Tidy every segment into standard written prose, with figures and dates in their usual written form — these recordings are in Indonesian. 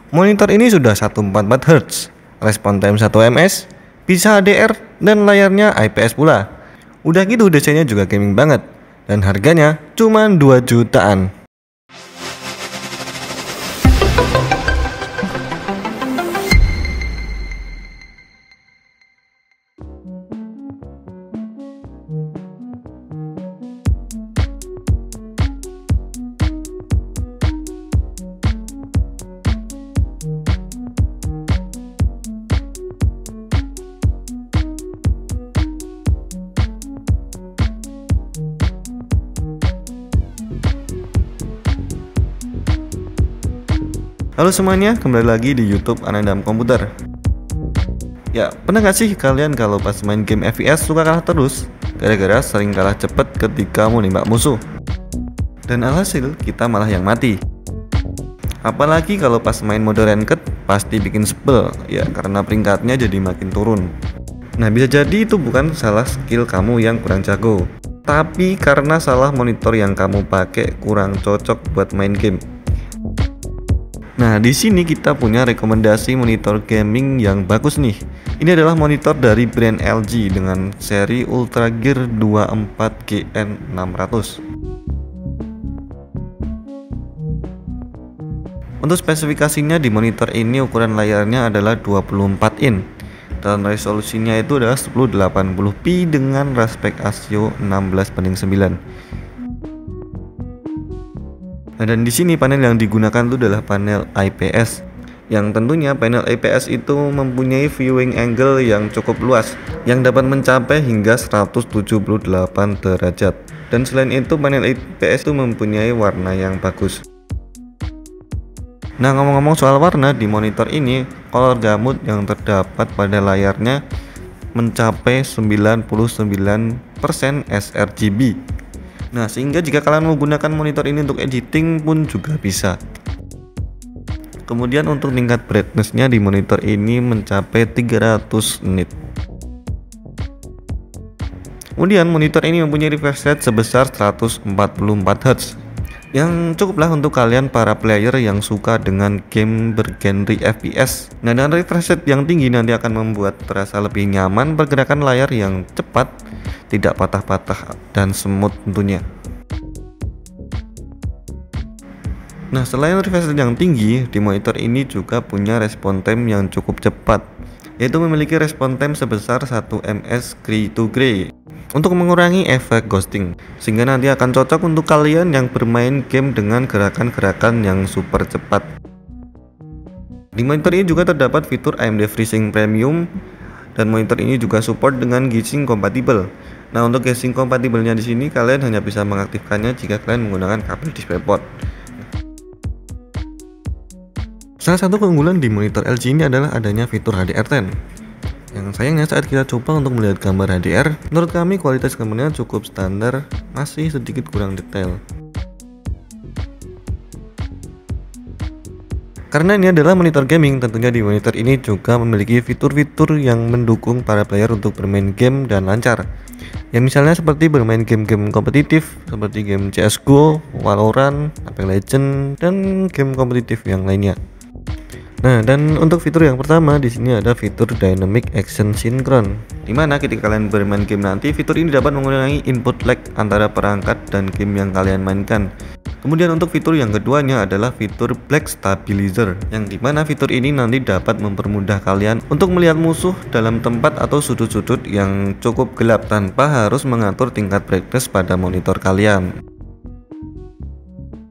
Monitor ini sudah 144 Hz, respon time 1 ms, bisa HDR, dan layarnya IPS pula. Udah gitu desainnya juga gaming banget, dan harganya cuma 2 jutaan. Halo semuanya, kembali lagi di YouTube Anandam Komputer. Ya, pernah gak sih kalian kalau pas main game FPS suka kalah terus? Gara-gara sering kalah cepet ketika mau nembak musuh. Dan alhasil kita malah yang mati. Apalagi kalau pas main mode ranked pasti bikin sebel, ya karena peringkatnya jadi makin turun. Nah, bisa jadi itu bukan salah skill kamu yang kurang jago, tapi karena salah monitor yang kamu pakai kurang cocok buat main game. Nah, di sini kita punya rekomendasi monitor gaming yang bagus nih. Ini adalah monitor dari brand LG dengan seri UltraGear 24GN600. Untuk spesifikasinya di monitor ini ukuran layarnya adalah 24 in dan resolusinya itu adalah 1080p dengan aspek ratio 16:9. Nah, dan di sini panel yang digunakan itu adalah panel IPS. Yang tentunya panel IPS itu mempunyai viewing angle yang cukup luas, yang dapat mencapai hingga 178 derajat. Dan selain itu panel IPS itu mempunyai warna yang bagus. Nah, ngomong-ngomong soal warna, di monitor ini color gamut yang terdapat pada layarnya mencapai 99% sRGB. Nah, sehingga jika kalian menggunakan monitor ini untuk editing pun juga bisa. Kemudian untuk tingkat brightness-nya di monitor ini mencapai 300 nit. Kemudian monitor ini mempunyai refresh rate sebesar 144 Hz, yang cukuplah untuk kalian para player yang suka dengan game bergenre FPS. Nah, dan refresh rate yang tinggi nanti akan membuat terasa lebih nyaman pergerakan layar yang cepat, tidak patah-patah dan smooth tentunya. Nah, selain refresh rate yang tinggi, di monitor ini juga punya respon time yang cukup cepat, yaitu memiliki respon time sebesar 1 ms gray to gray untuk mengurangi efek ghosting, sehingga nanti akan cocok untuk kalian yang bermain game dengan gerakan-gerakan yang super cepat. Di monitor ini juga terdapat fitur AMD FreeSync Premium, dan monitor ini juga support dengan G-Sync compatible. Nah, untuk G-Sync compatible-nya di sini kalian hanya bisa mengaktifkannya jika kalian menggunakan kabel DisplayPort. Salah satu keunggulan di monitor LG ini adalah adanya fitur HDR10. Yang sayangnya saat kita coba untuk melihat gambar HDR, menurut kami kualitas gambarnya cukup standar, masih sedikit kurang detail. Karena ini adalah monitor gaming, tentunya di monitor ini juga memiliki fitur-fitur yang mendukung para player untuk bermain game dan lancar. Ya, misalnya seperti bermain game-game kompetitif seperti game CSGO, Valorant, Apex Legends, dan game kompetitif yang lainnya. Nah, dan untuk fitur yang pertama di sini ada fitur Dynamic Action Synchron, dimana ketika kalian bermain game nanti fitur ini dapat mengurangi input lag antara perangkat dan game yang kalian mainkan. Kemudian untuk fitur yang keduanya adalah fitur Black Stabilizer, yang dimana fitur ini nanti dapat mempermudah kalian untuk melihat musuh dalam tempat atau sudut-sudut yang cukup gelap tanpa harus mengatur tingkat brightness pada monitor kalian.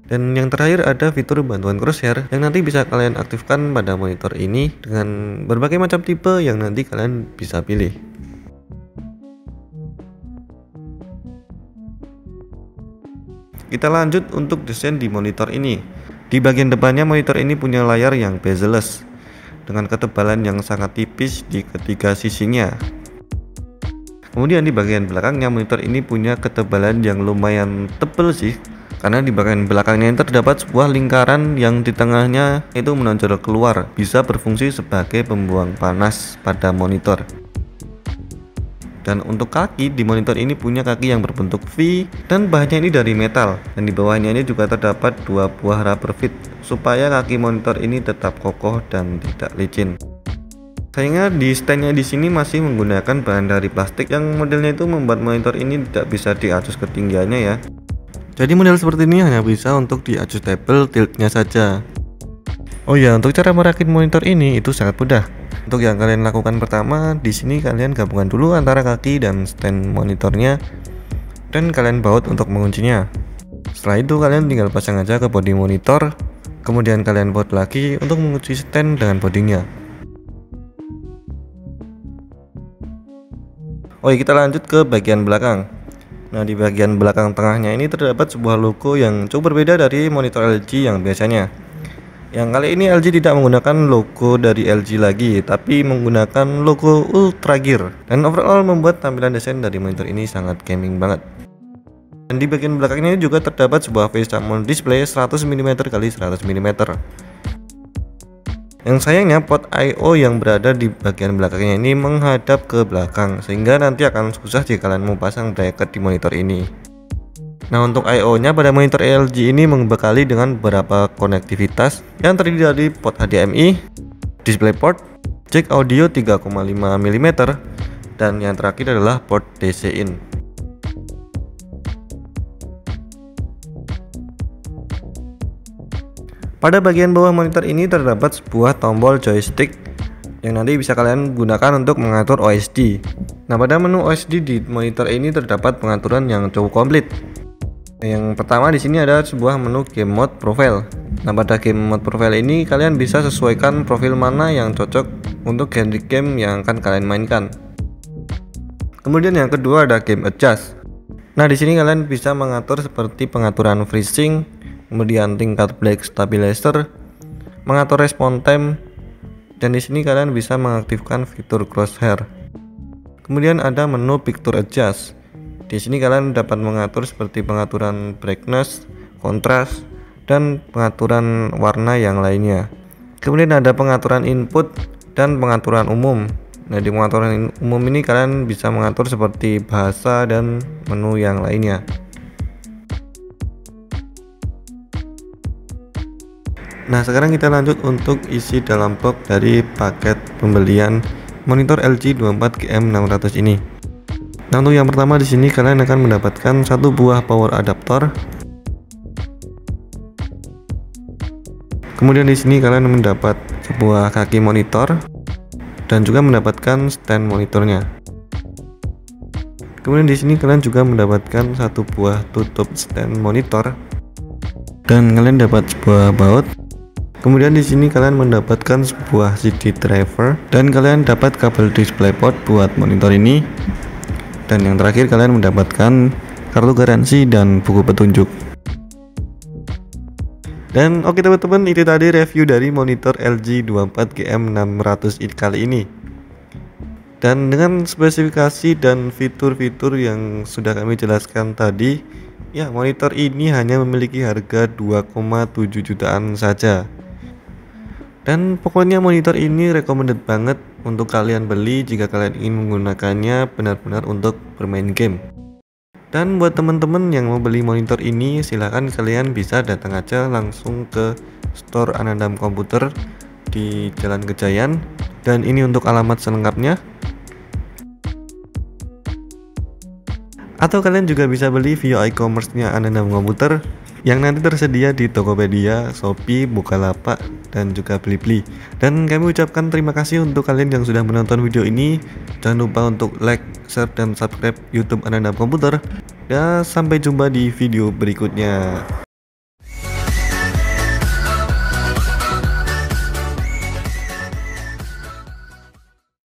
Dan yang terakhir ada fitur bantuan crosshair yang nanti bisa kalian aktifkan pada monitor ini dengan berbagai macam tipe yang nanti kalian bisa pilih. Kita lanjut untuk desain di monitor ini. Di bagian depannya monitor ini punya layar yang bezel-less dengan ketebalan yang sangat tipis di ketiga sisinya. Kemudian di bagian belakangnya monitor ini punya ketebalan yang lumayan tebal sih, karena di bagian belakangnya terdapat sebuah lingkaran yang di tengahnya itu menonjol keluar, bisa berfungsi sebagai pembuang panas pada monitor. Dan untuk kaki, di monitor ini punya kaki yang berbentuk V dan bahannya ini dari metal. Dan di bawahnya ini juga terdapat 2 buah rubber feet supaya kaki monitor ini tetap kokoh dan tidak licin. Sayangnya di standnya di sini masih menggunakan bahan dari plastik yang modelnya itu membuat monitor ini tidak bisa diadjust ketinggiannya ya. Jadi model seperti ini hanya bisa untuk di adjustable tiltnya saja. Oh ya, untuk cara merakit monitor ini itu sangat mudah. Untuk yang kalian lakukan pertama, di sini kalian gabungkan dulu antara kaki dan stand monitornya dan kalian baut untuk menguncinya. Setelah itu kalian tinggal pasang aja ke bodi monitor, kemudian kalian baut lagi untuk mengunci stand dengan bodinya. Oh ya, kita lanjut ke bagian belakang. Nah, di bagian belakang tengahnya ini terdapat sebuah logo yang cukup berbeda dari monitor LG yang biasanya. Yang kali ini LG tidak menggunakan logo dari LG lagi, tapi menggunakan logo Ultra Gear. Dan overall membuat tampilan desain dari monitor ini sangat gaming banget. Dan di bagian belakangnya juga terdapat sebuah face mount display 100mm x 100mm. Yang sayangnya port I/O yang berada di bagian belakangnya ini menghadap ke belakang, sehingga nanti akan susah jika kalian mau pasang bracket di monitor ini. Nah, untuk I/O nya pada monitor LG ini membekali dengan beberapa konektivitas yang terdiri dari port HDMI, DisplayPort, jack audio 3,5mm, dan yang terakhir adalah port DC in. Pada bagian bawah monitor ini terdapat sebuah tombol joystick yang nanti bisa kalian gunakan untuk mengatur OSD. Nah, pada menu OSD di monitor ini terdapat pengaturan yang cukup komplit. Yang pertama di sini ada sebuah menu game mode profile. Nah, pada game mode profile ini kalian bisa sesuaikan profil mana yang cocok untuk genre game yang akan kalian mainkan. Kemudian yang kedua ada game adjust. Nah, di sini kalian bisa mengatur seperti pengaturan freezing, kemudian tingkat black stabilizer, mengatur response time, dan di sini kalian bisa mengaktifkan fitur crosshair. Kemudian ada menu picture adjust. Di sini kalian dapat mengatur seperti pengaturan brightness, kontras, dan pengaturan warna yang lainnya. Kemudian ada pengaturan input dan pengaturan umum. Nah, di pengaturan umum ini kalian bisa mengatur seperti bahasa dan menu yang lainnya. Nah, sekarang kita lanjut untuk isi dalam box dari paket pembelian monitor LG 24GM600 ini. Nah, untuk yang pertama di sini kalian akan mendapatkan satu buah power adapter. Kemudian di sini kalian mendapat sebuah kaki monitor dan juga mendapatkan stand monitornya. Kemudian di sini kalian juga mendapatkan satu buah tutup stand monitor dan kalian dapat sebuah baut. Kemudian di sini kalian mendapatkan sebuah CD driver dan kalian dapat kabel DisplayPort buat monitor ini. Dan yang terakhir kalian mendapatkan kartu garansi dan buku petunjuk. Dan oke teman-teman, itu tadi review dari monitor LG 24GM600 kali ini. Dan dengan spesifikasi dan fitur-fitur yang sudah kami jelaskan tadi, ya monitor ini hanya memiliki harga 2,7 jutaan saja. Dan pokoknya monitor ini recommended banget untuk kalian beli jika kalian ingin menggunakannya benar-benar untuk bermain game. Dan buat teman-teman yang mau beli monitor ini, silahkan kalian bisa datang aja langsung ke store Anandam Komputer di Jalan Gejayan. Dan ini untuk alamat selengkapnya. Atau kalian juga bisa beli via e-commerce-nya Anandam Komputer yang nanti tersedia di Tokopedia, Shopee, Bukalapak, dan juga Blibli. Dan kami ucapkan terima kasih untuk kalian yang sudah menonton video ini. Jangan lupa untuk like, share, dan subscribe YouTube Anandam Komputer. Dan sampai jumpa di video berikutnya.